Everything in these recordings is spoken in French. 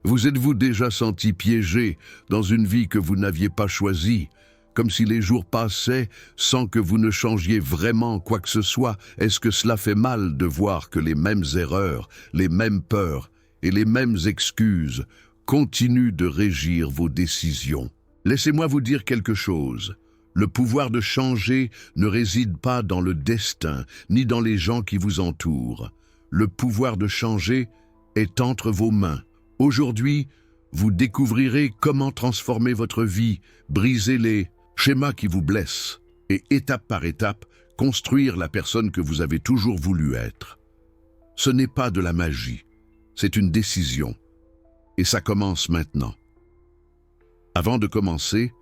Vous êtes-vous déjà senti piégé dans une vie que vous n'aviez pas choisie, comme si les jours passaient sans que vous ne changiez vraiment quoi que ce soit? Est-ce que cela fait mal de voir que les mêmes erreurs, les mêmes peurs et les mêmes excuses continuent de régir vos décisions? Laissez-moi vous dire quelque chose. Le pouvoir de changer ne réside pas dans le destin, ni dans les gens qui vous entourent. Le pouvoir de changer est entre vos mains. Aujourd'hui, vous découvrirez comment transformer votre vie, briser les schémas qui vous blessent et, étape par étape, construire la personne que vous avez toujours voulu être. Ce n'est pas de la magie, c'est une décision. Et ça commence maintenant. Avant de commencer,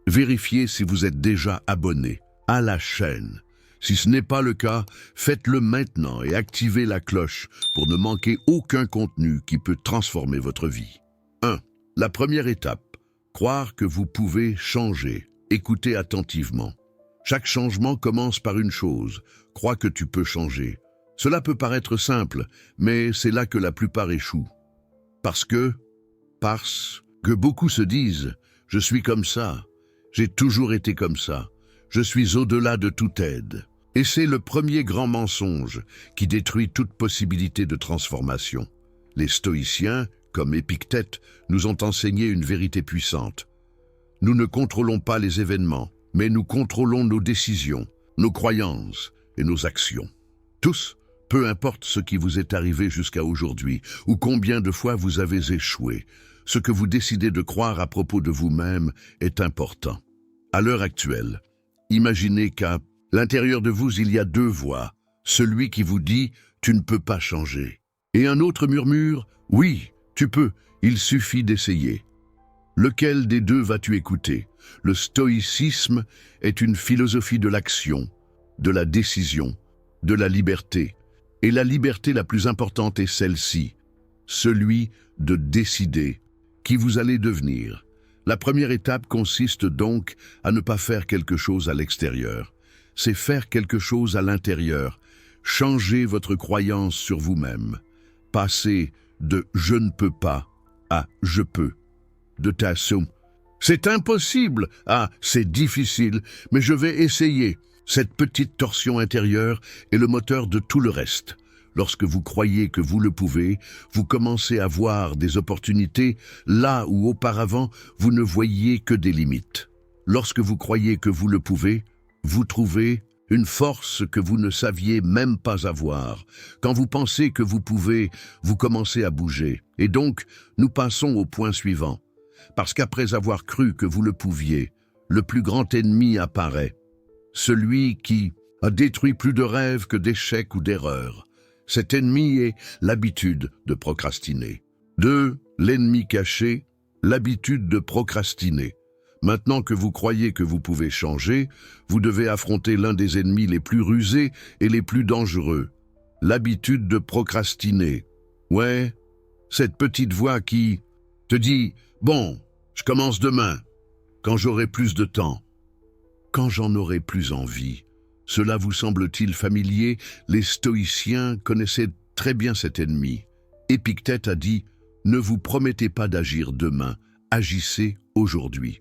vérifiez si vous êtes déjà abonné à la chaîne. Si ce n'est pas le cas, faites-le maintenant et activez la cloche pour ne manquer aucun contenu qui peut transformer votre vie. 1. La première étape, croire que vous pouvez changer. Écoutez attentivement. Chaque changement commence par une chose, crois que tu peux changer. Cela peut paraître simple, mais c'est là que la plupart échouent. Parce que beaucoup se disent « je suis comme ça, j'ai toujours été comme ça, je suis au-delà de toute aide ». Et c'est le premier grand mensonge qui détruit toute possibilité de transformation. Les stoïciens, comme Épictète, nous ont enseigné une vérité puissante. Nous ne contrôlons pas les événements, mais nous contrôlons nos décisions, nos croyances et nos actions. Tous, peu importe ce qui vous est arrivé jusqu'à aujourd'hui ou combien de fois vous avez échoué, ce que vous décidez de croire à propos de vous-même est important. À l'heure actuelle, imaginez qu'à l'intérieur de vous, il y a deux voix, celui qui vous dit « tu ne peux pas changer » et un autre murmure « oui, tu peux, il suffit d'essayer ». Lequel des deux vas-tu écouter? Le stoïcisme est une philosophie de l'action, de la décision, de la liberté. Et la liberté la plus importante est celle-ci, celui de décider qui vous allez devenir. La première étape consiste donc à ne pas faire quelque chose à l'extérieur. C'est faire quelque chose à l'intérieur. Changer votre croyance sur vous-même. Passer de « je ne peux pas » à « je peux ». De t'assumer. C'est impossible à « c'est difficile, mais je vais essayer ». Cette petite torsion intérieure est le moteur de tout le reste. Lorsque vous croyez que vous le pouvez, vous commencez à voir des opportunités là où auparavant vous ne voyiez que des limites. Lorsque vous croyez que vous le pouvez, vous trouvez une force que vous ne saviez même pas avoir. Quand vous pensez que vous pouvez, vous commencez à bouger. Et donc, nous passons au point suivant. Parce qu'après avoir cru que vous le pouviez, le plus grand ennemi apparaît. Celui qui a détruit plus de rêves que d'échecs ou d'erreurs. Cet ennemi est l'habitude de procrastiner. 2. L'ennemi caché, l'habitude de procrastiner. Maintenant que vous croyez que vous pouvez changer, vous devez affronter l'un des ennemis les plus rusés et les plus dangereux. L'habitude de procrastiner. Ouais, cette petite voix qui te dit « Bon, je commence demain, quand j'aurai plus de temps, quand j'en aurai plus envie ». Cela vous semble-t-il familier? Les stoïciens connaissaient très bien cet ennemi. Épictète a dit « Ne vous promettez pas d'agir demain, agissez aujourd'hui ».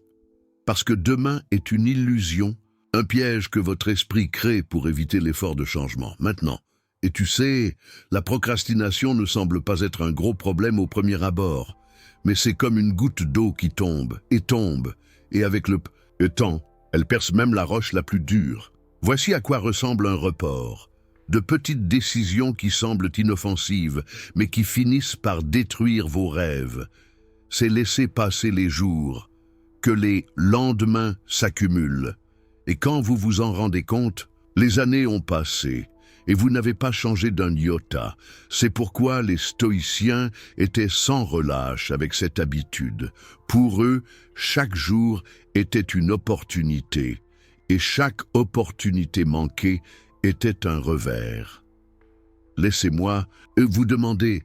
Parce que demain est une illusion, un piège que votre esprit crée pour éviter l'effort de changement. Maintenant, et tu sais, la procrastination ne semble pas être un gros problème au premier abord, mais c'est comme une goutte d'eau qui tombe, et avec le temps, elle perce même la roche la plus dure. Voici à quoi ressemble un report. De petites décisions qui semblent inoffensives, mais qui finissent par détruire vos rêves. C'est laisser passer les jours, que les lendemains s'accumulent. Et quand vous vous en rendez compte, les années ont passé, et vous n'avez pas changé d'un iota. C'est pourquoi les stoïciens étaient sans relâche avec cette habitude. Pour eux, chaque jour était une opportunité. Et chaque opportunité manquée était un revers. Laissez-moi vous demander,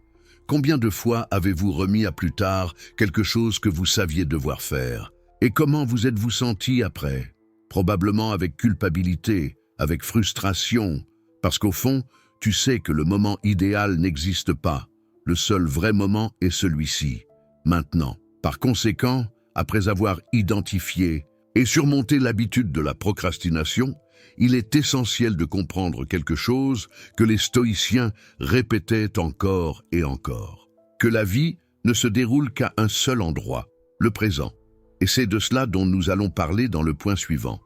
combien de fois avez-vous remis à plus tard quelque chose que vous saviez devoir faire? Et comment vous êtes-vous senti après? Probablement avec culpabilité, avec frustration, parce qu'au fond, tu sais que le moment idéal n'existe pas. Le seul vrai moment est celui-ci. maintenant. Par conséquent, après avoir identifié et surmonté l'habitude de la procrastination, il est essentiel de comprendre quelque chose que les stoïciens répétaient encore et encore, que la vie ne se déroule qu'à un seul endroit, le présent. Et c'est de cela dont nous allons parler dans le point suivant.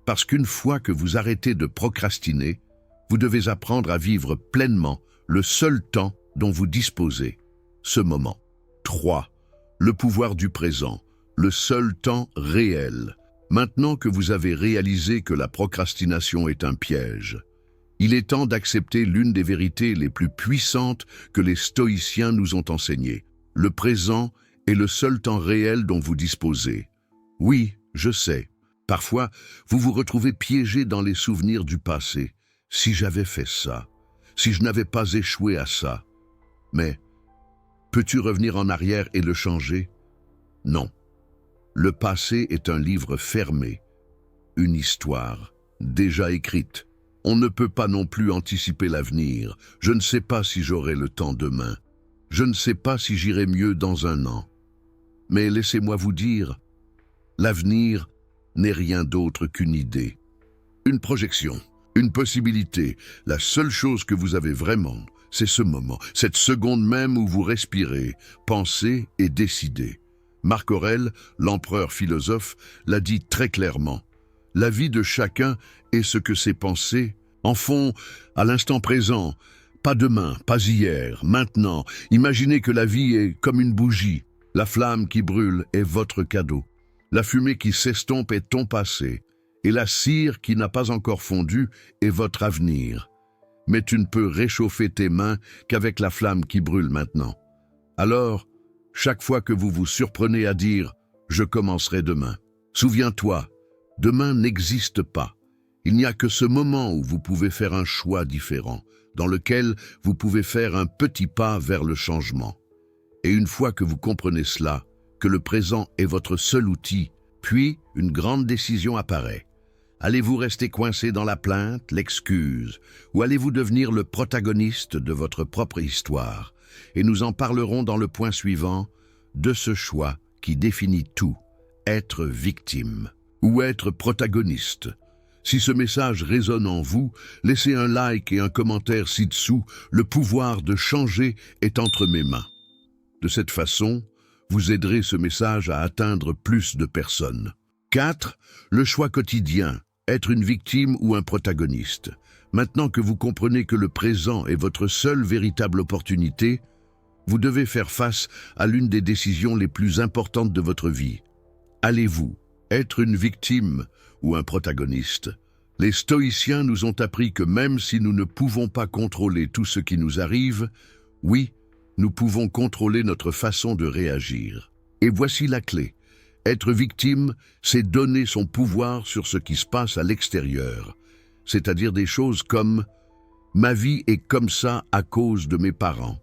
Parce qu'une fois que vous arrêtez de procrastiner, vous devez apprendre à vivre pleinement le seul temps dont vous disposez, ce moment. 3. Le pouvoir du présent, le seul temps réel. Maintenant que vous avez réalisé que la procrastination est un piège, il est temps d'accepter l'une des vérités les plus puissantes que les stoïciens nous ont enseignées. Le présent est le seul temps réel dont vous disposez. Oui, je sais. Parfois, vous vous retrouvez piégé dans les souvenirs du passé. Si j'avais fait ça, si je n'avais pas échoué à ça. Mais, peux-tu revenir en arrière et le changer? Non. Le passé est un livre fermé, une histoire déjà écrite. On ne peut pas non plus anticiper l'avenir. Je ne sais pas si j'aurai le temps demain. Je ne sais pas si j'irai mieux dans un an. Mais laissez-moi vous dire, l'avenir n'est rien d'autre qu'une idée, une projection, une possibilité. La seule chose que vous avez vraiment, c'est ce moment, cette seconde même où vous respirez, pensez et décidez. Marc Aurèle, l'empereur philosophe, l'a dit très clairement. La vie de chacun est ce que ses pensées en font à l'instant présent. Pas demain, pas hier, maintenant. Imaginez que la vie est comme une bougie. La flamme qui brûle est votre cadeau. La fumée qui s'estompe est ton passé. Et la cire qui n'a pas encore fondu est votre avenir. Mais tu ne peux réchauffer tes mains qu'avec la flamme qui brûle maintenant. Alors, chaque fois que vous vous surprenez à dire « je commencerai demain », souviens-toi, demain n'existe pas. Il n'y a que ce moment où vous pouvez faire un choix différent, dans lequel vous pouvez faire un petit pas vers le changement. Et une fois que vous comprenez cela, que le présent est votre seul outil, puis une grande décision apparaît. Allez-vous rester coincé dans la plainte, l'excuse, ou allez-vous devenir le protagoniste de votre propre histoire? Et nous en parlerons dans le point suivant, de ce choix qui définit tout, être victime ou être protagoniste. Si ce message résonne en vous, laissez un like et un commentaire ci-dessous. Le pouvoir de changer est entre mes mains. De cette façon, vous aiderez ce message à atteindre plus de personnes. 4. Le choix quotidien, être une victime ou un protagoniste. Maintenant que vous comprenez que le présent est votre seule véritable opportunité, vous devez faire face à l'une des décisions les plus importantes de votre vie. Allez-vous être une victime ou un protagoniste? Les stoïciens nous ont appris que même si nous ne pouvons pas contrôler tout ce qui nous arrive, oui, nous pouvons contrôler notre façon de réagir. Et voici la clé. Être victime, c'est donner son pouvoir sur ce qui se passe à l'extérieur, c'est-à-dire des choses comme « ma vie est comme ça à cause de mes parents ».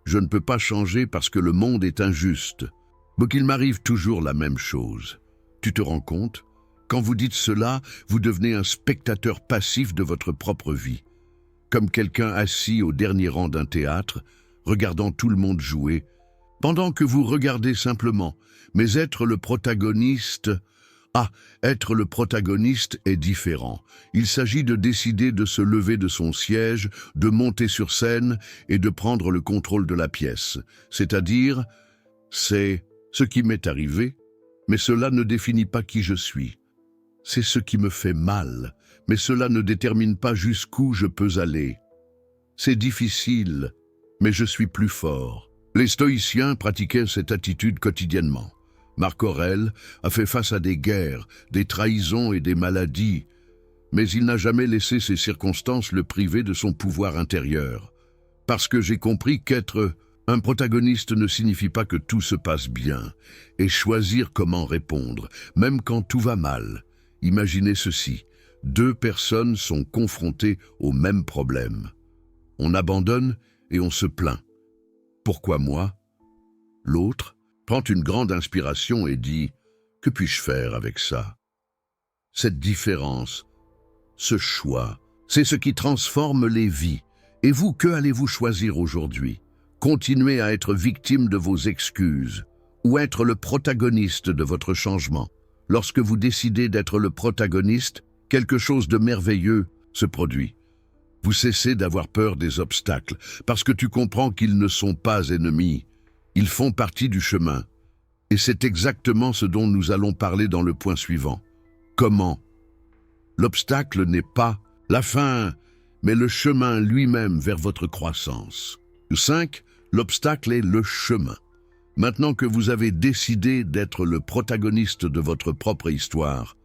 Je ne peux pas changer parce que le monde est injuste, mais qu'il m'arrive toujours la même chose. Tu te rends compte? Quand vous dites cela, vous devenez un spectateur passif de votre propre vie, comme quelqu'un assis au dernier rang d'un théâtre, regardant tout le monde jouer, pendant que vous regardez simplement. Mais être le protagoniste, être le protagoniste est différent. Il s'agit de décider de se lever de son siège, de monter sur scène et de prendre le contrôle de la pièce. C'est-à-dire, c'est ce qui m'est arrivé, mais cela ne définit pas qui je suis. C'est ce qui me fait mal, mais cela ne détermine pas jusqu'où je peux aller. C'est difficile, mais je suis plus fort. Les stoïciens pratiquaient cette attitude quotidiennement. Marc Aurèle a fait face à des guerres, des trahisons et des maladies, mais il n'a jamais laissé ces circonstances le priver de son pouvoir intérieur. Parce que j'ai compris qu'être un protagoniste ne signifie pas que tout se passe bien, et choisir comment répondre, même quand tout va mal. Imaginez ceci, 2 personnes sont confrontées au même problème. On abandonne et on se plaint. Pourquoi moi? L'autre prend une grande inspiration et dit « Que puis-je faire avec ça ?» Cette différence, ce choix, c'est ce qui transforme les vies. Et vous, que allez-vous choisir aujourd'hui? continuez à être victime de vos excuses ou être le protagoniste de votre changement. Lorsque vous décidez d'être le protagoniste, quelque chose de merveilleux se produit. Vous cessez d'avoir peur des obstacles parce que tu comprends qu'ils ne sont pas ennemis. Ils font partie du chemin. Et c'est exactement ce dont nous allons parler dans le point suivant. Comment? L'obstacle n'est pas la fin, mais le chemin lui-même vers votre croissance. 5. L'obstacle est le chemin. Maintenant que vous avez décidé d'être le protagoniste de votre propre histoire,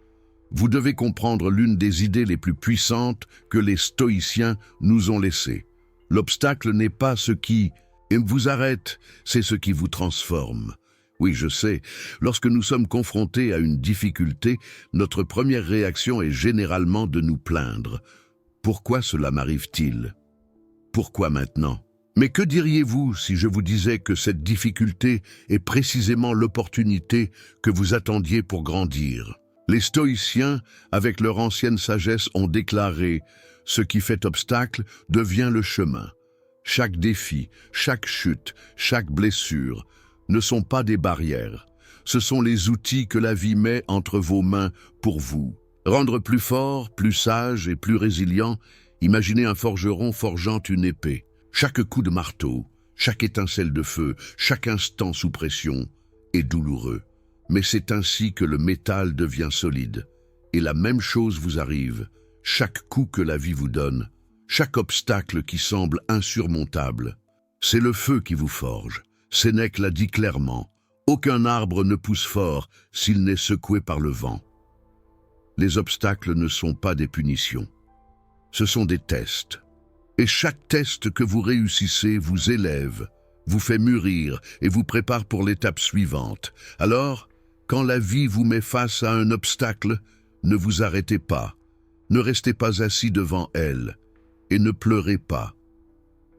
vous devez comprendre l'une des idées les plus puissantes que les stoïciens nous ont laissées. L'obstacle n'est pas ce qui vous arrête, c'est ce qui vous transforme. Oui, je sais, lorsque nous sommes confrontés à une difficulté, notre première réaction est généralement de nous plaindre. Pourquoi cela m'arrive-t-il? Pourquoi maintenant? Mais que diriez-vous si je vous disais que cette difficulté est précisément l'opportunité que vous attendiez pour grandir? Les stoïciens, avec leur ancienne sagesse, ont déclaré « Ce qui fait obstacle devient le chemin ». Chaque défi, chaque chute, chaque blessure ne sont pas des barrières. Ce sont les outils que la vie met entre vos mains pour vous. Rendre plus fort, plus sage et plus résilient, imaginez un forgeron forgeant une épée. Chaque coup de marteau, chaque étincelle de feu, chaque instant sous pression est douloureux. Mais c'est ainsi que le métal devient solide. Et la même chose vous arrive. Chaque coup que la vie vous donne, chaque obstacle qui semble insurmontable, c'est le feu qui vous forge. Sénèque l'a dit clairement, aucun arbre ne pousse fort s'il n'est secoué par le vent. Les obstacles ne sont pas des punitions. Ce sont des tests. Et chaque test que vous réussissez vous élève, vous fait mûrir et vous prépare pour l'étape suivante. Alors, quand la vie vous met face à un obstacle, ne vous arrêtez pas, ne restez pas assis devant elle et ne pleurez pas.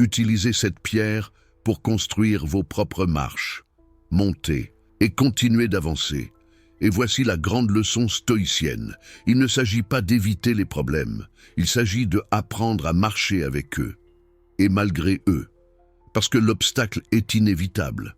Utilisez cette pierre pour construire vos propres marches. Montez et continuez d'avancer. Et voici la grande leçon stoïcienne. Il ne s'agit pas d'éviter les problèmes, il s'agit d'apprendre à marcher avec eux, et malgré eux, parce que l'obstacle est inévitable.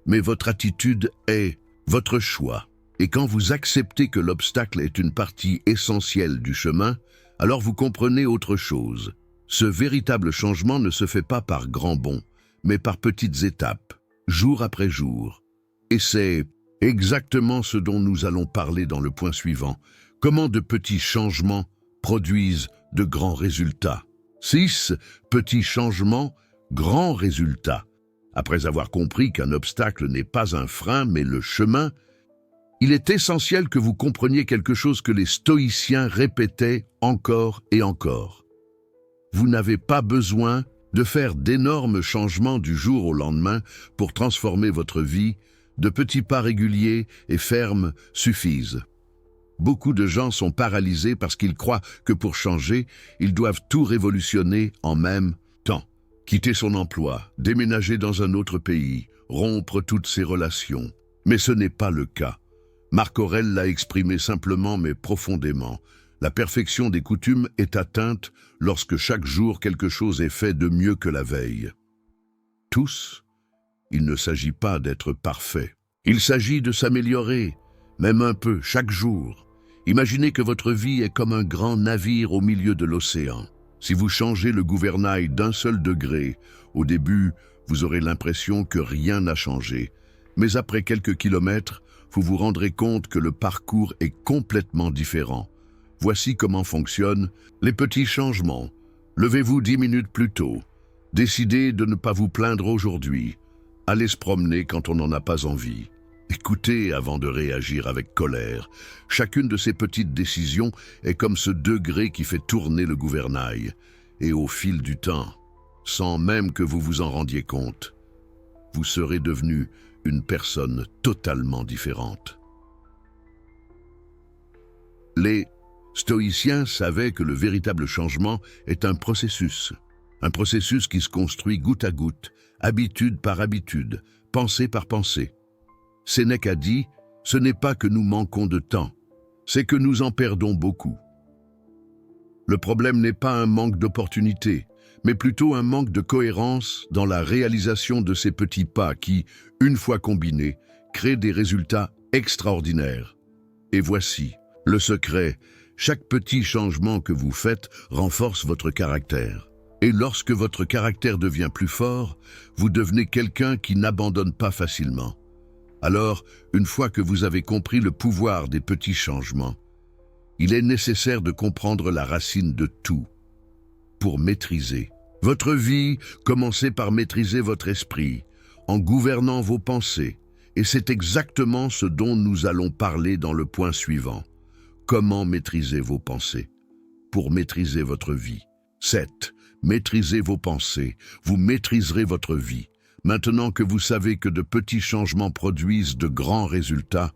Mais votre attitude est votre choix. Et quand vous acceptez que l'obstacle est une partie essentielle du chemin, alors vous comprenez autre chose. Ce véritable changement ne se fait pas par grands bonds, mais par petites étapes, jour après jour. Et c'est exactement ce dont nous allons parler dans le point suivant. Comment de petits changements produisent de grands résultats. 6. Petits changements, grands résultats. Après avoir compris qu'un obstacle n'est pas un frein, mais le chemin, il est essentiel que vous compreniez quelque chose que les stoïciens répétaient encore et encore. Vous n'avez pas besoin de faire d'énormes changements du jour au lendemain pour transformer votre vie. De petits pas réguliers et fermes suffisent. Beaucoup de gens sont paralysés parce qu'ils croient que pour changer, ils doivent tout révolutionner en même temps. Quitter son emploi, déménager dans un autre pays, rompre toutes ses relations. Mais ce n'est pas le cas. Marc Aurèle l'a exprimé simplement mais profondément. La perfection des coutumes est atteinte lorsque chaque jour quelque chose est fait de mieux que la veille. Tous, il ne s'agit pas d'être parfait. Il s'agit de s'améliorer, même un peu, chaque jour. Imaginez que votre vie est comme un grand navire au milieu de l'océan. Si vous changez le gouvernail d'un seul degré, au début, vous aurez l'impression que rien n'a changé. Mais après quelques kilomètres, vous vous rendrez compte que le parcours est complètement différent. Voici comment fonctionnent les petits changements. Levez-vous 10 minutes plus tôt. Décidez de ne pas vous plaindre aujourd'hui. Allez se promener quand on n'en a pas envie. Écoutez avant de réagir avec colère. Chacune de ces petites décisions est comme ce degré qui fait tourner le gouvernail. Et au fil du temps, sans même que vous vous en rendiez compte, vous serez devenu une personne totalement différente. Les stoïciens savaient que le véritable changement est un processus qui se construit goutte à goutte, habitude par habitude, pensée par pensée. Sénèque a dit, ce n'est pas que nous manquons de temps, c'est que nous en perdons beaucoup. Le problème n'est pas un manque d'opportunités, mais plutôt un manque de cohérence dans la réalisation de ces petits pas qui, une fois combinés, créent des résultats extraordinaires. Et voici le secret. Chaque petit changement que vous faites renforce votre caractère. Et lorsque votre caractère devient plus fort, vous devenez quelqu'un qui n'abandonne pas facilement. Alors, une fois que vous avez compris le pouvoir des petits changements, il est nécessaire de comprendre la racine de tout. Pour maîtriser votre vie, commencez par maîtriser votre esprit, en gouvernant vos pensées. Et c'est exactement ce dont nous allons parler dans le point suivant. Comment maîtriser vos pensées? Pour maîtriser votre vie. 7. Maîtrisez vos pensées. Vous maîtriserez votre vie. Maintenant que vous savez que de petits changements produisent de grands résultats,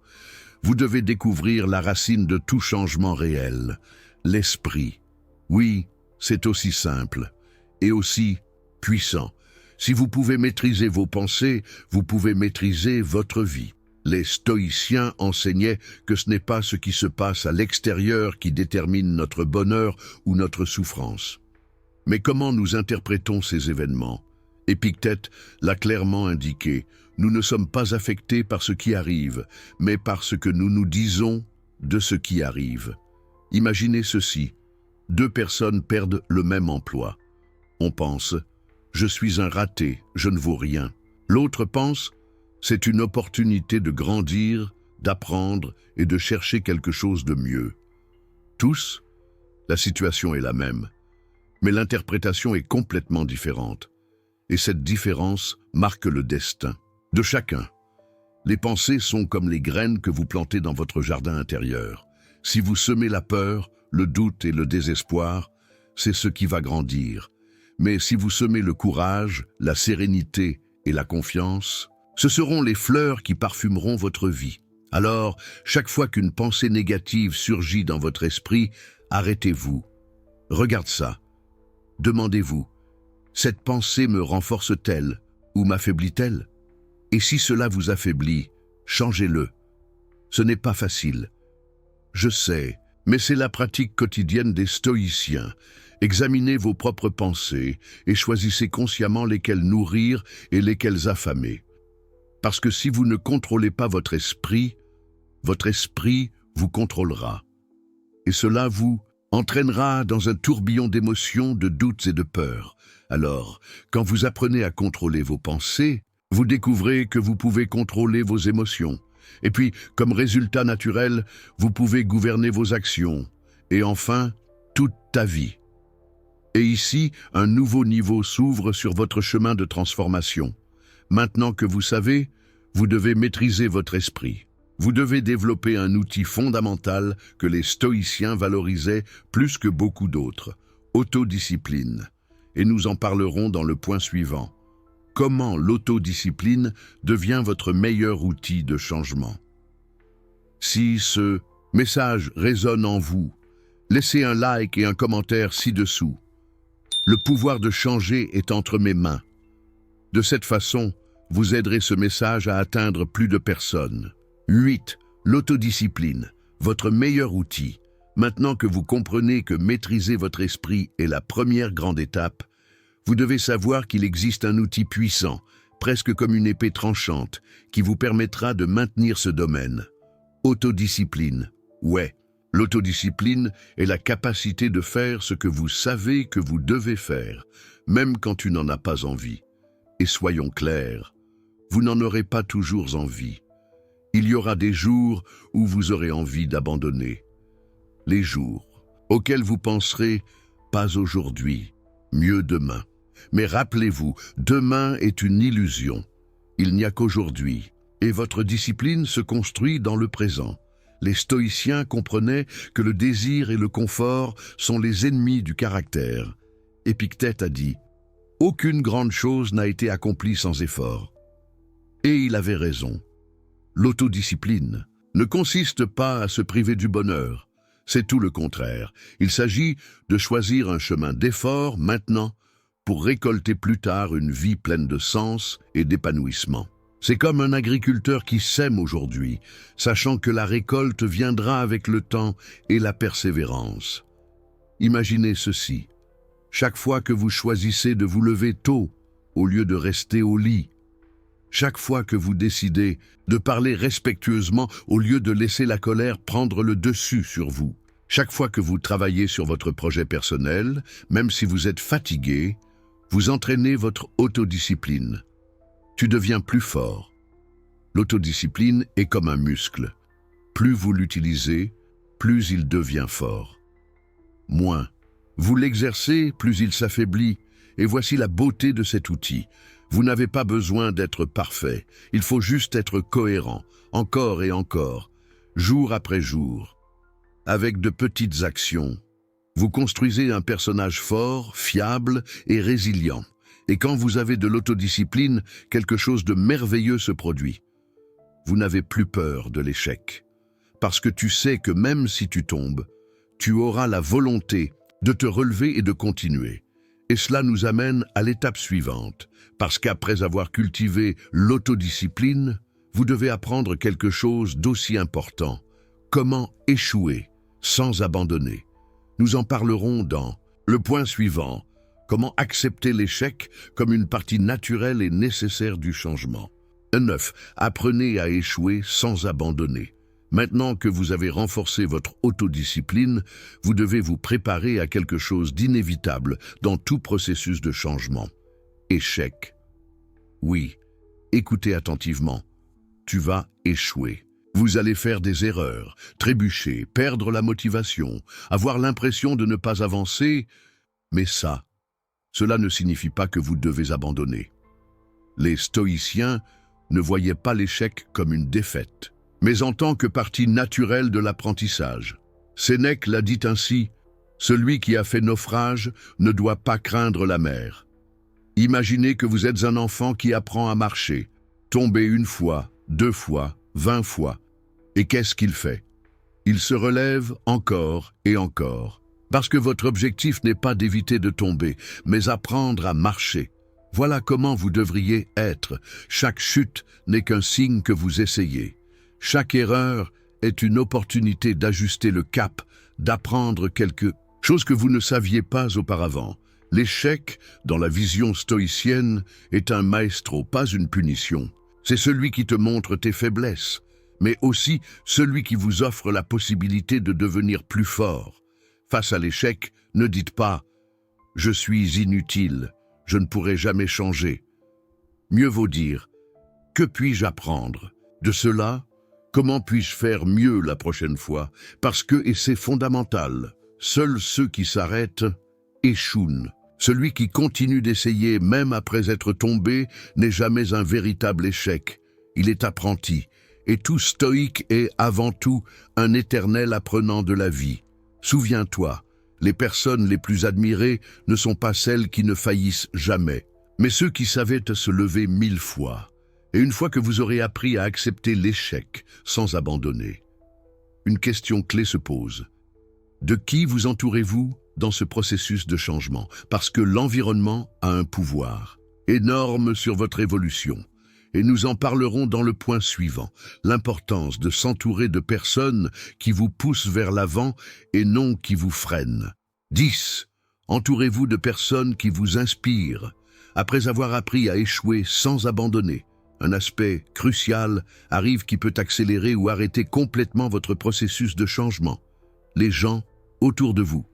vous devez découvrir la racine de tout changement réel, l'esprit. Oui, c'est aussi simple et aussi puissant. Si vous pouvez maîtriser vos pensées, vous pouvez maîtriser votre vie. Les stoïciens enseignaient que ce n'est pas ce qui se passe à l'extérieur qui détermine notre bonheur ou notre souffrance. Mais comment nous interprétons ces événements? Épictète l'a clairement indiqué, nous ne sommes pas affectés par ce qui arrive, mais par ce que nous nous disons de ce qui arrive. Imaginez ceci, 2 personnes perdent le même emploi. On pense « je suis un raté, je ne vaux rien ». L'autre pense « c'est une opportunité de grandir, d'apprendre et de chercher quelque chose de mieux ». Tous, la situation est la même, mais l'interprétation est complètement différente. Et cette différence marque le destin de chacun. Les pensées sont comme les graines que vous plantez dans votre jardin intérieur. Si vous semez la peur, le doute et le désespoir, c'est ce qui va grandir. Mais si vous semez le courage, la sérénité et la confiance, ce seront les fleurs qui parfumeront votre vie. Alors, chaque fois qu'une pensée négative surgit dans votre esprit, arrêtez-vous. Regarde ça. Demandez-vous, cette pensée me renforce-t-elle ou m'affaiblit-elle? Et si cela vous affaiblit, changez-le. Ce n'est pas facile. Je sais, mais c'est la pratique quotidienne des stoïciens. Examinez vos propres pensées et choisissez consciemment lesquelles nourrir et lesquelles affamer. Parce que si vous ne contrôlez pas votre esprit vous contrôlera. Et cela vous entraînera dans un tourbillon d'émotions, de doutes et de peurs. Alors, quand vous apprenez à contrôler vos pensées, vous découvrez que vous pouvez contrôler vos émotions. Et puis, comme résultat naturel, vous pouvez gouverner vos actions. Et enfin, toute ta vie. Et ici, un nouveau niveau s'ouvre sur votre chemin de transformation. Maintenant que vous savez, vous devez maîtriser votre esprit. Vous devez développer un outil fondamental que les stoïciens valorisaient plus que beaucoup d'autres, autodiscipline. Et nous en parlerons dans le point suivant. Comment l'autodiscipline devient votre meilleur outil de changement? Si ce message résonne en vous, laissez un like et un commentaire ci-dessous. Le pouvoir de changer est entre mes mains. De cette façon, vous aiderez ce message à atteindre plus de personnes. 8. L'autodiscipline, votre meilleur outil. Maintenant que vous comprenez que maîtriser votre esprit est la première grande étape, vous devez savoir qu'il existe un outil puissant, presque comme une épée tranchante, qui vous permettra de maintenir ce domaine. Autodiscipline. Ouais, l'autodiscipline est la capacité de faire ce que vous savez que vous devez faire, même quand tu n'en as pas envie. Et soyons clairs, vous n'en aurez pas toujours envie. Il y aura des jours où vous aurez envie d'abandonner. Les jours auxquels vous penserez « pas aujourd'hui, mieux demain ». Mais rappelez-vous, demain est une illusion. Il n'y a qu'aujourd'hui, et votre discipline se construit dans le présent. Les stoïciens comprenaient que le désir et le confort sont les ennemis du caractère. Épictète a dit « Aucune grande chose n'a été accomplie sans effort ». Et il avait raison. L'autodiscipline ne consiste pas à se priver du bonheur. C'est tout le contraire. Il s'agit de choisir un chemin d'effort maintenant pour récolter plus tard une vie pleine de sens et d'épanouissement. C'est comme un agriculteur qui sème aujourd'hui, sachant que la récolte viendra avec le temps et la persévérance. Imaginez ceci. Chaque fois que vous choisissez de vous lever tôt, au lieu de rester au lit. Chaque fois que vous décidez de parler respectueusement au lieu de laisser la colère prendre le dessus sur vous. Chaque fois que vous travaillez sur votre projet personnel, même si vous êtes fatigué, vous entraînez votre autodiscipline. Tu deviens plus fort. L'autodiscipline est comme un muscle. Plus vous l'utilisez, plus il devient fort. Moins vous l'exercez, plus il s'affaiblit. Et voici la beauté de cet outil. Vous n'avez pas besoin d'être parfait. Il faut juste être cohérent, encore et encore, jour après jour. Avec de petites actions, vous construisez un personnage fort, fiable et résilient. Et quand vous avez de l'autodiscipline, quelque chose de merveilleux se produit. Vous n'avez plus peur de l'échec. Parce que tu sais que même si tu tombes, tu auras la volonté de te relever et de continuer. Et cela nous amène à l'étape suivante, parce qu'après avoir cultivé l'autodiscipline, vous devez apprendre quelque chose d'aussi important. Comment échouer sans abandonner. Nous en parlerons dans le point suivant, comment accepter l'échec comme une partie naturelle et nécessaire du changement. 9. Apprenez à échouer sans abandonner. Maintenant que vous avez renforcé votre autodiscipline, vous devez vous préparer à quelque chose d'inévitable dans tout processus de changement. Échec. Oui, écoutez attentivement. Tu vas échouer. Vous allez faire des erreurs, trébucher, perdre la motivation, avoir l'impression de ne pas avancer, mais cela ne signifie pas que vous devez abandonner. Les stoïciens ne voyaient pas l'échec comme une défaite, mais en tant que partie naturelle de l'apprentissage. Sénèque l'a dit ainsi, « Celui qui a fait naufrage ne doit pas craindre la mer. » Imaginez que vous êtes un enfant qui apprend à marcher, tomber 1 fois, 2 fois, 20 fois. Et qu'est-ce qu'il fait? Il se relève encore et encore, parce que votre objectif n'est pas d'éviter de tomber, mais apprendre à marcher. Voilà comment vous devriez être. Chaque chute n'est qu'un signe que vous essayez. Chaque erreur est une opportunité d'ajuster le cap, d'apprendre quelque chose que vous ne saviez pas auparavant. L'échec, dans la vision stoïcienne, est un maestro, pas une punition. C'est celui qui te montre tes faiblesses, mais aussi celui qui vous offre la possibilité de devenir plus fort. Face à l'échec, ne dites pas « Je suis inutile, je ne pourrai jamais changer ». Mieux vaut dire « Que puis-je apprendre de cela ? Comment puis-je faire mieux la prochaine fois ?» Parce que, et c'est fondamental, seuls ceux qui s'arrêtent échouent. Celui qui continue d'essayer même après être tombé n'est jamais un véritable échec. Il est apprenti. Et tout stoïque est avant tout un éternel apprenant de la vie. Souviens-toi, les personnes les plus admirées ne sont pas celles qui ne faillissent jamais, mais ceux qui savaient se lever 1000 fois. Et une fois que vous aurez appris à accepter l'échec sans abandonner, une question clé se pose. De qui vous entourez-vous dans ce processus de changement? Parce que l'environnement a un pouvoir énorme sur votre évolution. Et nous en parlerons dans le point suivant, l'importance de s'entourer de personnes qui vous poussent vers l'avant et non qui vous freinent. 10. Entourez-vous de personnes qui vous inspirent. Après avoir appris à échouer sans abandonner, un aspect crucial arrive qui peut accélérer ou arrêter complètement votre processus de changement. Les gens autour de vous.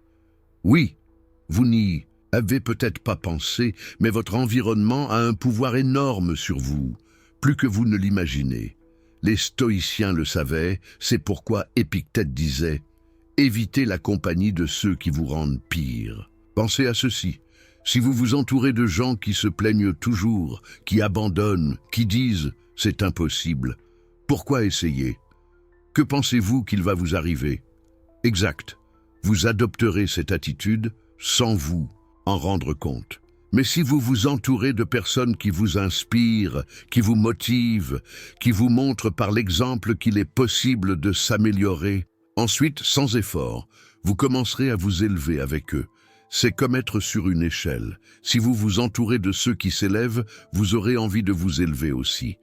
Oui, vous n'y avez peut-être pas pensé, mais votre environnement a un pouvoir énorme sur vous, plus que vous ne l'imaginez. Les stoïciens le savaient, c'est pourquoi Épictète disait « Évitez la compagnie de ceux qui vous rendent pire ». Pensez à ceci. Si vous vous entourez de gens qui se plaignent toujours, qui abandonnent, qui disent « c'est impossible », pourquoi essayer? Que pensez-vous qu'il va vous arriver? Exact. Vous adopterez cette attitude sans vous en rendre compte. Mais si vous vous entourez de personnes qui vous inspirent, qui vous motivent, qui vous montrent par l'exemple qu'il est possible de s'améliorer, ensuite, sans effort, vous commencerez à vous élever avec eux. C'est comme être sur une échelle. Si vous vous entourez de ceux qui s'élèvent, vous aurez envie de vous élever aussi.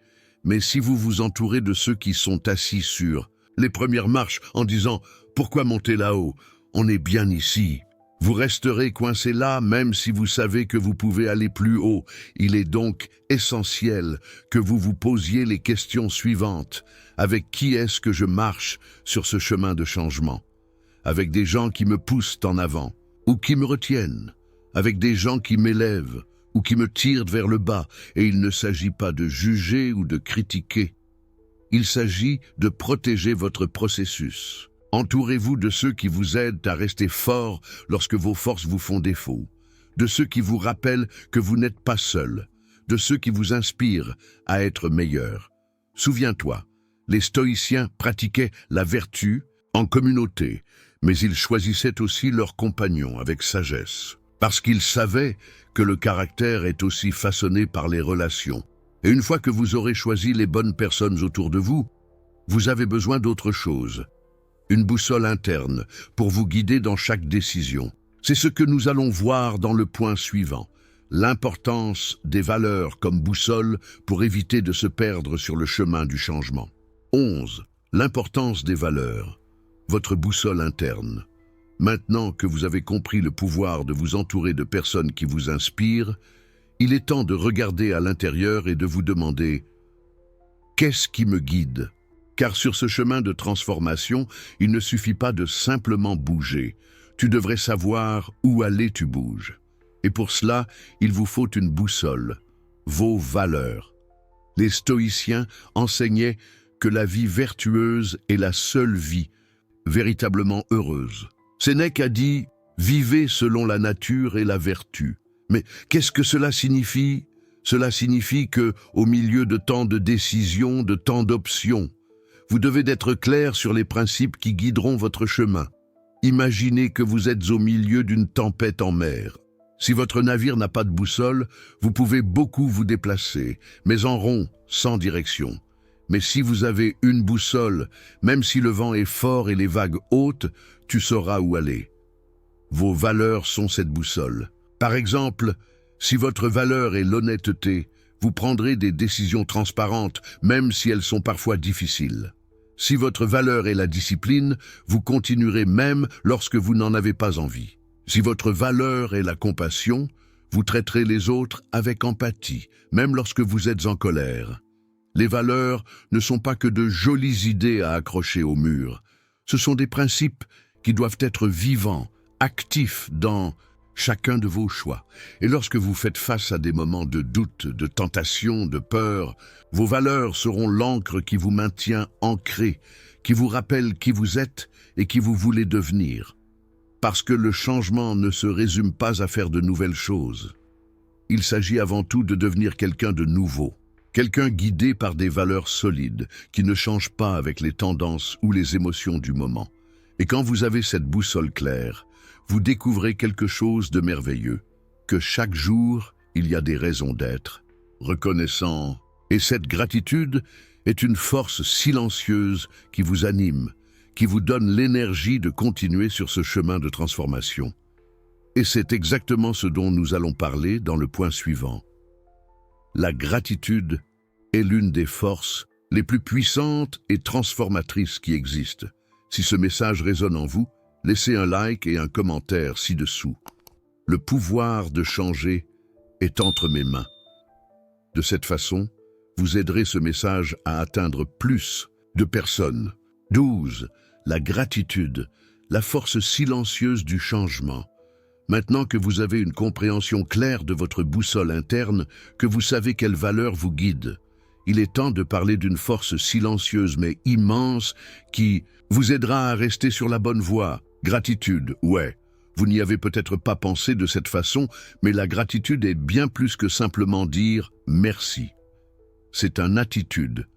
Mais si vous vous entourez de ceux qui sont assis sur les premières marches en disant « Pourquoi monter là-haut? On est bien ici », Vous resterez coincé là même si vous savez que vous pouvez aller plus haut. Il est donc essentiel que vous vous posiez les questions suivantes. Avec qui est-ce que je marche sur ce chemin de changement? Avec des gens qui me poussent en avant ou qui me retiennent? Avec des gens qui m'élèvent ou qui me tirent vers le bas? Et il ne s'agit pas de juger ou de critiquer. Il s'agit de protéger votre processus. Entourez-vous de ceux qui vous aident à rester fort lorsque vos forces vous font défaut, de ceux qui vous rappellent que vous n'êtes pas seul, de ceux qui vous inspirent à être meilleur. Souviens-toi, les stoïciens pratiquaient la vertu en communauté, mais ils choisissaient aussi leurs compagnons avec sagesse, parce qu'ils savaient que le caractère est aussi façonné par les relations. Et une fois que vous aurez choisi les bonnes personnes autour de vous, vous avez besoin d'autre chose. Une boussole interne pour vous guider dans chaque décision. C'est ce que nous allons voir dans le point suivant. L'importance des valeurs comme boussole pour éviter de se perdre sur le chemin du changement. 11. L'importance des valeurs. Votre boussole interne. Maintenant que vous avez compris le pouvoir de vous entourer de personnes qui vous inspirent, il est temps de regarder à l'intérieur et de vous demander « Qu'est-ce qui me guide ?» Car sur ce chemin de transformation, il ne suffit pas de simplement bouger. Tu devrais savoir où aller tu bouges. Et pour cela, il vous faut une boussole, vos valeurs. Les stoïciens enseignaient que la vie vertueuse est la seule vie véritablement heureuse. Sénèque a dit « Vivez selon la nature et la vertu ». Mais qu'est-ce que cela signifie? Cela signifie que, au milieu de tant de décisions, de tant d'options, vous devez être clair sur les principes qui guideront votre chemin. Imaginez que vous êtes au milieu d'une tempête en mer. Si votre navire n'a pas de boussole, vous pouvez beaucoup vous déplacer, mais en rond, sans direction. Mais si vous avez une boussole, même si le vent est fort et les vagues hautes, tu sauras où aller. Vos valeurs sont cette boussole. Par exemple, si votre valeur est l'honnêteté, vous prendrez des décisions transparentes, même si elles sont parfois difficiles. Si votre valeur est la discipline, vous continuerez même lorsque vous n'en avez pas envie. Si votre valeur est la compassion, vous traiterez les autres avec empathie, même lorsque vous êtes en colère. Les valeurs ne sont pas que de jolies idées à accrocher au mur. Ce sont des principes qui doivent être vivants, actifs dans chacun de vos choix. Et lorsque vous faites face à des moments de doute, de tentation, de peur, vos valeurs seront l'encre qui vous maintient ancré, qui vous rappelle qui vous êtes et qui vous voulez devenir. Parce que le changement ne se résume pas à faire de nouvelles choses. Il s'agit avant tout de devenir quelqu'un de nouveau, quelqu'un guidé par des valeurs solides, qui ne changent pas avec les tendances ou les émotions du moment. Et quand vous avez cette boussole claire, vous découvrez quelque chose de merveilleux, que chaque jour, il y a des raisons d'être, reconnaissant. Et cette gratitude est une force silencieuse qui vous anime, qui vous donne l'énergie de continuer sur ce chemin de transformation. Et c'est exactement ce dont nous allons parler dans le point suivant. La gratitude est l'une des forces les plus puissantes et transformatrices qui existent. Si ce message résonne en vous, laissez un like et un commentaire ci-dessous. Le pouvoir de changer est entre mes mains. De cette façon, vous aiderez ce message à atteindre plus de personnes. 12. La gratitude, la force silencieuse du changement. Maintenant que vous avez une compréhension claire de votre boussole interne, que vous savez quelle valeur vous guide, il est temps de parler d'une force silencieuse mais immense qui vous aidera à rester sur la bonne voie. Gratitude, ouais. Vous n'y avez peut-être pas pensé de cette façon, mais la gratitude est bien plus que simplement dire « merci ». C'est une attitude,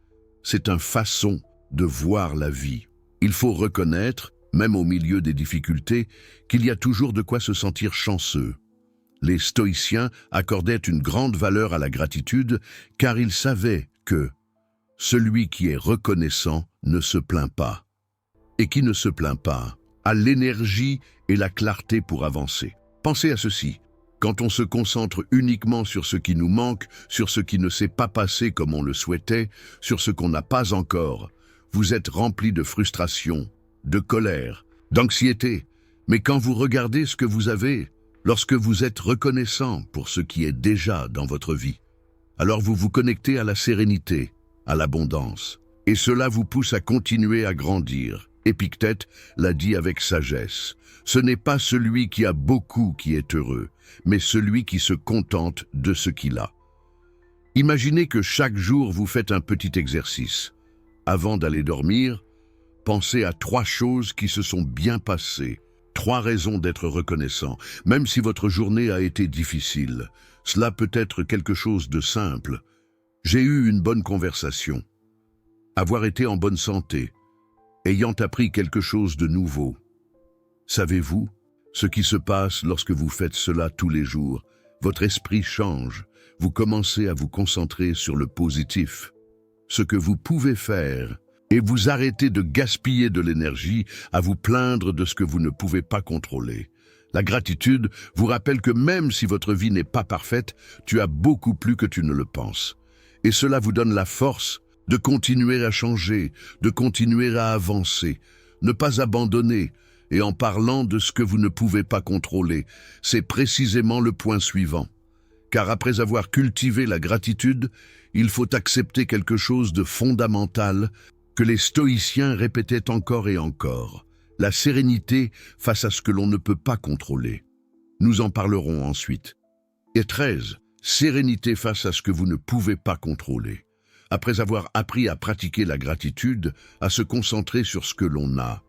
c'est une façon de voir la vie. Il faut reconnaître, même au milieu des difficultés, qu'il y a toujours de quoi se sentir chanceux. Les stoïciens accordaient une grande valeur à la gratitude car ils savaient que celui qui est reconnaissant ne se plaint pas. Et qui ne se plaint pas a l'énergie et la clarté pour avancer. Pensez à ceci. Quand on se concentre uniquement sur ce qui nous manque, sur ce qui ne s'est pas passé comme on le souhaitait, sur ce qu'on n'a pas encore, vous êtes rempli de frustration, de colère, d'anxiété. Mais quand vous regardez ce que vous avez, lorsque vous êtes reconnaissant pour ce qui est déjà dans votre vie, alors vous vous connectez à la sérénité, à l'abondance. Et cela vous pousse à continuer à grandir. Épictète l'a dit avec sagesse. Ce n'est pas celui qui a beaucoup qui est heureux, mais celui qui se contente de ce qu'il a. Imaginez que chaque jour vous faites un petit exercice. Avant d'aller dormir, pensez à 3 choses qui se sont bien passées. 3 raisons d'être reconnaissant, même si votre journée a été difficile. Cela peut être quelque chose de simple. J'ai eu une bonne conversation. Avoir été en bonne santé. Ayant appris quelque chose de nouveau. Savez-vous ce qui se passe lorsque vous faites cela tous les jours? Votre esprit change. Vous commencez à vous concentrer sur le positif. Ce que vous pouvez faire. Et vous arrêtez de gaspiller de l'énergie à vous plaindre de ce que vous ne pouvez pas contrôler. La gratitude vous rappelle que même si votre vie n'est pas parfaite, tu as beaucoup plus que tu ne le penses. Et cela vous donne la force de continuer à changer, de continuer à avancer, ne pas abandonner. Et en parlant de ce que vous ne pouvez pas contrôler, c'est précisément le point suivant. Car après avoir cultivé la gratitude, il faut accepter quelque chose de fondamental que les stoïciens répétaient encore et encore, la sérénité face à ce que l'on ne peut pas contrôler. Nous en parlerons ensuite. Et 13, sérénité face à ce que vous ne pouvez pas contrôler. Après avoir appris à pratiquer la gratitude, à se concentrer sur ce que l'on a.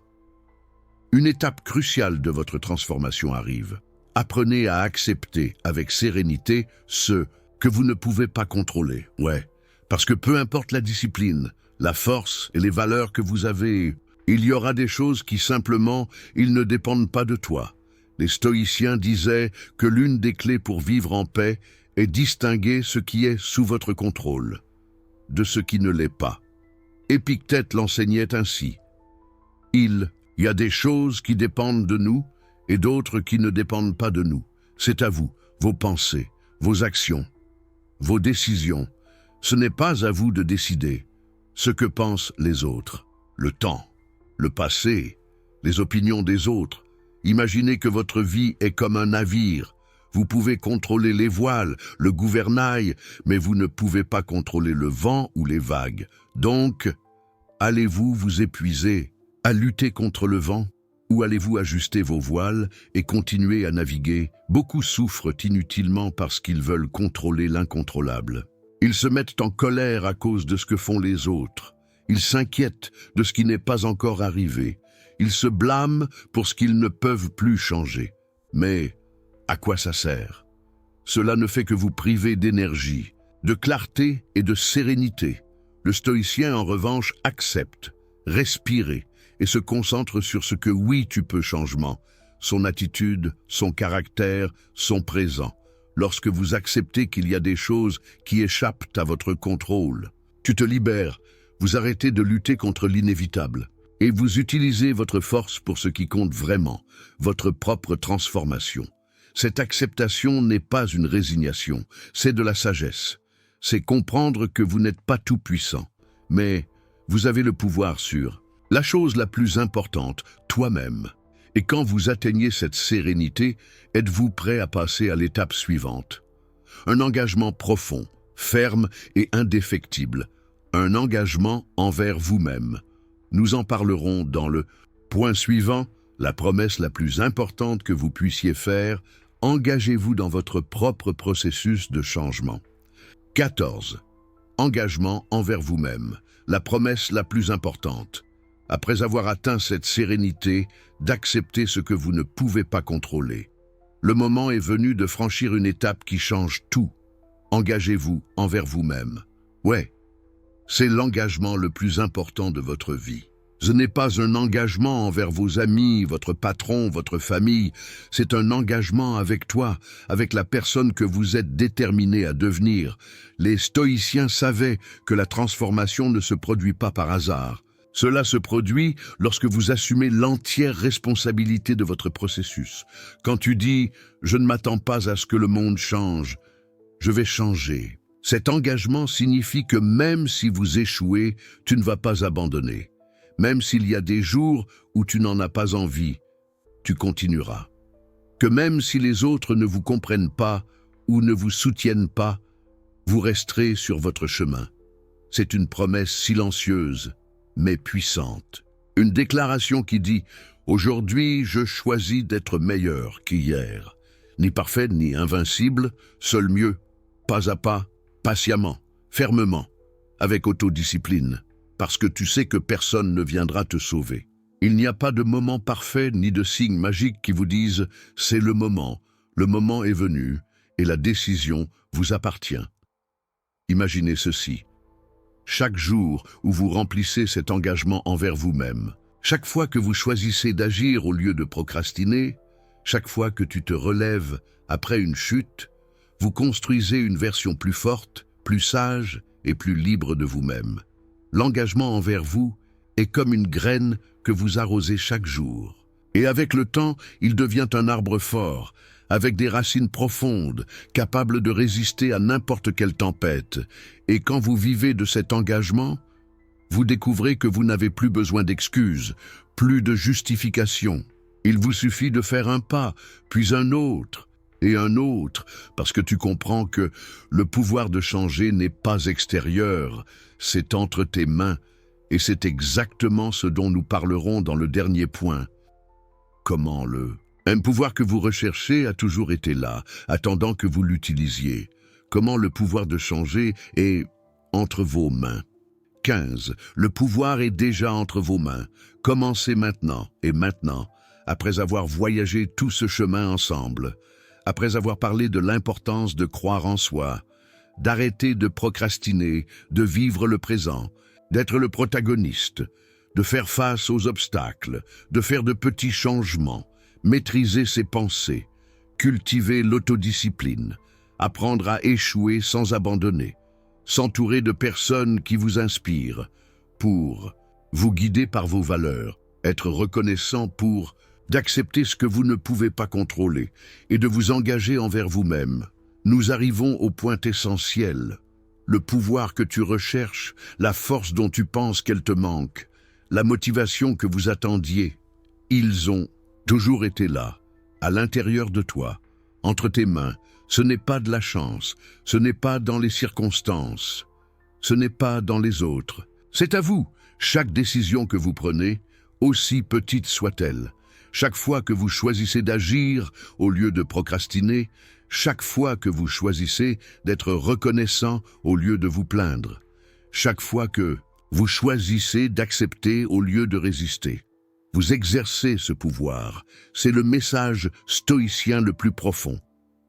Une étape cruciale de votre transformation arrive. Apprenez à accepter avec sérénité ce que vous ne pouvez pas contrôler. Ouais, parce que peu importe la discipline, la force et les valeurs que vous avez, il y aura des choses qui simplement, ils ne dépendent pas de toi. Les stoïciens disaient que l'une des clés pour vivre en paix est distinguer ce qui est sous votre contrôle de ce qui ne l'est pas. Épictète l'enseignait ainsi. Il y a des choses qui dépendent de nous et d'autres qui ne dépendent pas de nous. C'est à vous, vos pensées, vos actions, vos décisions. Ce n'est pas à vous de décider ce que pensent les autres, le temps, le passé, les opinions des autres. Imaginez que votre vie est comme un navire. Vous pouvez contrôler les voiles, le gouvernail, mais vous ne pouvez pas contrôler le vent ou les vagues. Donc, allez-vous vous épuiser à lutter contre le vent? Ou allez-vous ajuster vos voiles et continuer à naviguer? Beaucoup souffrent inutilement parce qu'ils veulent contrôler l'incontrôlable. Ils se mettent en colère à cause de ce que font les autres. Ils s'inquiètent de ce qui n'est pas encore arrivé. Ils se blâment pour ce qu'ils ne peuvent plus changer. Mais à quoi ça sert? Cela ne fait que vous priver d'énergie, de clarté et de sérénité. Le stoïcien, en revanche, accepte, respire et se concentre sur ce que oui tu peux changement, son attitude, son caractère, son présent. Lorsque vous acceptez qu'il y a des choses qui échappent à votre contrôle, tu te libères, vous arrêtez de lutter contre l'inévitable et vous utilisez votre force pour ce qui compte vraiment, votre propre transformation. Cette acceptation n'est pas une résignation, c'est de la sagesse. C'est comprendre que vous n'êtes pas tout puissant, mais vous avez le pouvoir sur la chose la plus importante, toi-même. Et quand vous atteignez cette sérénité, êtes-vous prêt à passer à l'étape suivante? Un engagement profond, ferme et indéfectible. Un engagement envers vous-même. Nous en parlerons dans le point suivant, la promesse la plus importante que vous puissiez faire. Engagez-vous dans votre propre processus de changement. 14. Engagement envers vous-même, la promesse la plus importante. Après avoir atteint cette sérénité, d'accepter ce que vous ne pouvez pas contrôler. Le moment est venu de franchir une étape qui change tout. Engagez-vous envers vous-même. Ouais, c'est l'engagement le plus important de votre vie. Ce n'est pas un engagement envers vos amis, votre patron, votre famille. C'est un engagement avec toi, avec la personne que vous êtes déterminé à devenir. Les stoïciens savaient que la transformation ne se produit pas par hasard. Cela se produit lorsque vous assumez l'entière responsabilité de votre processus. Quand tu dis « je ne m'attends pas à ce que le monde change, je vais changer », cet engagement signifie que même si vous échouez, tu ne vas pas abandonner. Même s'il y a des jours où tu n'en as pas envie, tu continueras. Que même si les autres ne vous comprennent pas ou ne vous soutiennent pas, vous resterez sur votre chemin. C'est une promesse silencieuse, mais puissante. Une déclaration qui dit « Aujourd'hui, je choisis d'être meilleur qu'hier. » Ni parfait, ni invincible, seul mieux, pas à pas, patiemment, fermement, avec autodiscipline, parce que tu sais que personne ne viendra te sauver. Il n'y a pas de moment parfait ni de signe magique qui vous disent « c'est le moment est venu et la décision vous appartient ». Imaginez ceci. Chaque jour où vous remplissez cet engagement envers vous-même, chaque fois que vous choisissez d'agir au lieu de procrastiner, chaque fois que tu te relèves après une chute, vous construisez une version plus forte, plus sage et plus libre de vous-même. L'engagement envers vous est comme une graine que vous arrosez chaque jour. Et avec le temps, il devient un arbre fort, avec des racines profondes, capables de résister à n'importe quelle tempête. Et quand vous vivez de cet engagement, vous découvrez que vous n'avez plus besoin d'excuses, plus de justification. Il vous suffit de faire un pas, puis un autre, et un autre, parce que tu comprends que le pouvoir de changer n'est pas extérieur, c'est entre tes mains, et c'est exactement ce dont nous parlerons dans le dernier point. Comment un pouvoir que vous recherchez a toujours été là, attendant que vous l'utilisiez. Comment le pouvoir de changer est entre vos mains. 15. Le pouvoir est déjà entre vos mains. Commencez maintenant, et maintenant, après avoir voyagé tout ce chemin ensemble, après avoir parlé de l'importance de croire en soi, d'arrêter de procrastiner, de vivre le présent, d'être le protagoniste, de faire face aux obstacles, de faire de petits changements, maîtriser ses pensées, cultiver l'autodiscipline, apprendre à échouer sans abandonner, s'entourer de personnes qui vous inspirent, pour vous guider par vos valeurs, être reconnaissant pour d'accepter ce que vous ne pouvez pas contrôler et de vous engager envers vous-même. Nous arrivons au point essentiel. Le pouvoir que tu recherches, la force dont tu penses qu'elle te manque, la motivation que vous attendiez, ils ont toujours été là, à l'intérieur de toi, entre tes mains. Ce n'est pas de la chance, ce n'est pas dans les circonstances, ce n'est pas dans les autres. C'est à vous. Chaque décision que vous prenez, aussi petite soit-elle, chaque fois que vous choisissez d'agir au lieu de procrastiner, chaque fois que vous choisissez d'être reconnaissant au lieu de vous plaindre, chaque fois que vous choisissez d'accepter au lieu de résister. Vous exercez ce pouvoir. C'est le message stoïcien le plus profond.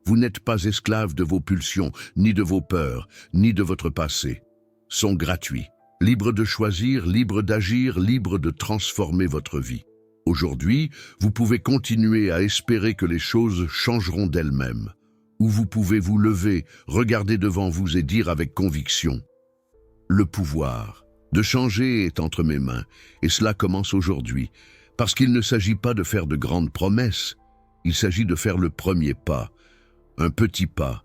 Vous n'êtes pas esclave de vos pulsions, ni de vos peurs, ni de votre passé. Sont gratuits. Libre de choisir, libre d'agir, libre de transformer votre vie. Aujourd'hui, vous pouvez continuer à espérer que les choses changeront d'elles-mêmes. Ou vous pouvez vous lever, regarder devant vous et dire avec conviction « Le pouvoir de changer est entre mes mains, et cela commence aujourd'hui, parce qu'il ne s'agit pas de faire de grandes promesses, il s'agit de faire le premier pas, un petit pas,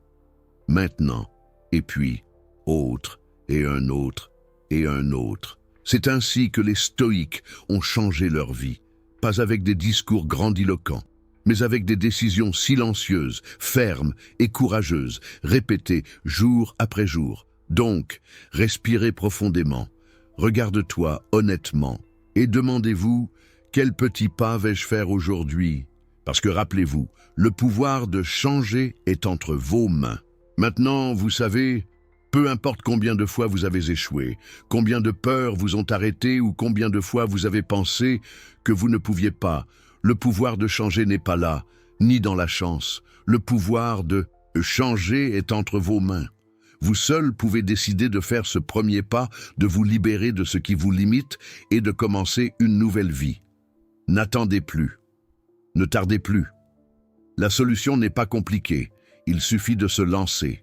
maintenant, et puis autre, et un autre, et un autre. C'est ainsi que les stoïques ont changé leur vie, pas avec des discours grandiloquents, mais avec des décisions silencieuses, fermes et courageuses, répétées jour après jour. Donc, respirez profondément, regarde-toi honnêtement et demandez-vous quel petit pas vais-je faire aujourd'hui? Parce que rappelez-vous, le pouvoir de changer est entre vos mains. Maintenant, vous savez, peu importe combien de fois vous avez échoué, combien de peurs vous ont arrêté ou combien de fois vous avez pensé que vous ne pouviez pas, le pouvoir de changer n'est pas là, ni dans la chance. Le pouvoir de changer est entre vos mains. Vous seul pouvez décider de faire ce premier pas, de vous libérer de ce qui vous limite et de commencer une nouvelle vie. N'attendez plus. Ne tardez plus. La solution n'est pas compliquée, il suffit de se lancer.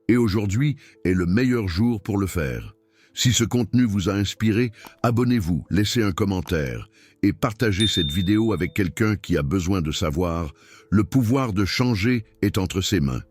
Et aujourd'hui est le meilleur jour pour le faire. Si ce contenu vous a inspiré, abonnez-vous, laissez un commentaire et partagez cette vidéo avec quelqu'un qui a besoin de savoir. Le pouvoir de changer est entre ses mains.